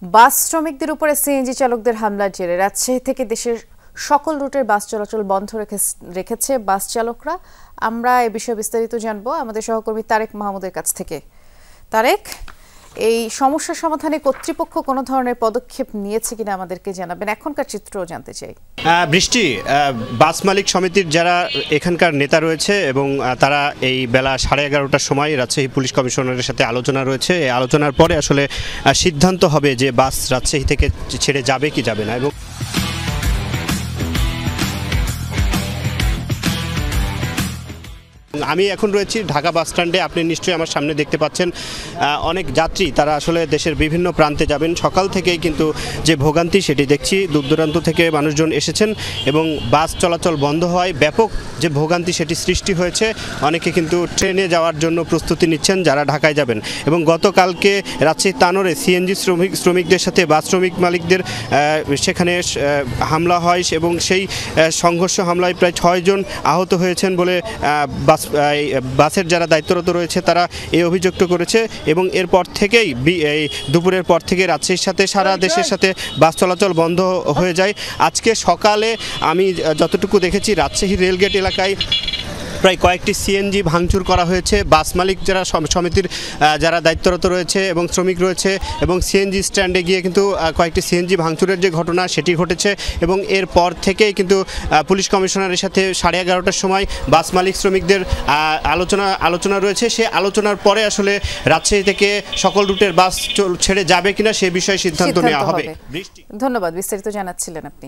বাস শ্রমিকদের উপরে সিএনজি চালকদের হামলার জেরে রাজশাহী থেকে দেশের সকল রুটের বাস চলাচল বন্ধ রেখেছে বাস চালকরা। আমরা এই বিষয়ে বিস্তারিত জানবো আমাদের সহকর্মী তারেক মাহমুদের কাছ থেকে। তারেক, এই সমস্যা সমাধানে কর্তৃপক্ষ কোনো ধরনের পদক্ষেপ নিয়েছে কিনা আমাদেরকে জানাবেন, এখনকার চিত্রও জানতে চাই। বৃষ্টি, বাস মালিক সমিতির যারা এখানকার নেতা রয়েছে এবং তারা এই বেলা 11:30টার সময় রাজশাহী পুলিশ কমিশনারের সাথে আলোচনা রয়েছে। এই আলোচনার পরে আসলে সিদ্ধান্ত হবে যে বাস রাজশাহী থেকে ছেড়ে যাবে কি যাবে না। এবং আমি এখন রয়েছি ঢাকা বাস স্ট্যান্ডে। আপনি নিশ্চয়ই আমার সামনে দেখতে পাচ্ছেন অনেক যাত্রী, তারা আসলে দেশের বিভিন্ন প্রান্তে যাবেন। সকাল থেকেই কিন্তু যে ভোগান্তি সেটি দেখছি, দূর দূরান্ত থেকে মানুষজন এসেছেন এবং বাস চলাচল বন্ধ হওয়ায় ব্যাপক যে ভোগান্তি সেটি সৃষ্টি হয়েছে। অনেকে কিন্তু ট্রেনে যাওয়ার জন্য প্রস্তুতি নিচ্ছেন যারা ঢাকায় যাবেন। এবং গতকালকে রাজশাহী তানোরে সিএনজি শ্রমিকদের সাথে বাস শ্রমিক মালিকদের সেখানে হামলা হয় এবং সেই সংঘর্ষ হামলায় প্রায় 6 জন আহত হয়েছেন বলে বাসের যারা দায়িত্বরত রয়েছে তারা এই অভিযোগটা করেছে। এবং এরপর থেকেই এই দুপুরের পর থেকে রাজশাহীর সাথে সারা দেশের সাথে বাস চলাচল বন্ধ হয়ে যায়। আজকে সকালে আমি যতটুকু দেখেছি রাজশাহী রেলগেট এলাকায় প্রায় কয়েকটি সিএনজি ভাঙচুর করা হয়েছে। বাস মালিক যারা সমিতির যারা দায়িত্বরত রয়েছে এবং শ্রমিক রয়েছে এবং সিএনজি স্ট্যান্ডে গিয়ে কিন্তু কয়েকটি সিএনজি ভাঙচুরের যে ঘটনা সেটি ঘটেছে। এবং এরপর থেকেই কিন্তু পুলিশ কমিশনারের সাথে 11:30টার সময় বাস মালিক শ্রমিকদের আলোচনা রয়েছে। সে আলোচনার পরে আসলে রাজশাহী থেকে সকল রুটের বাস ছেড়ে যাবে কিনা সে বিষয়ে সিদ্ধান্ত নেওয়া হবে। ধন্যবাদ, বিস্তারিত জানাচ্ছিলেন আপনি।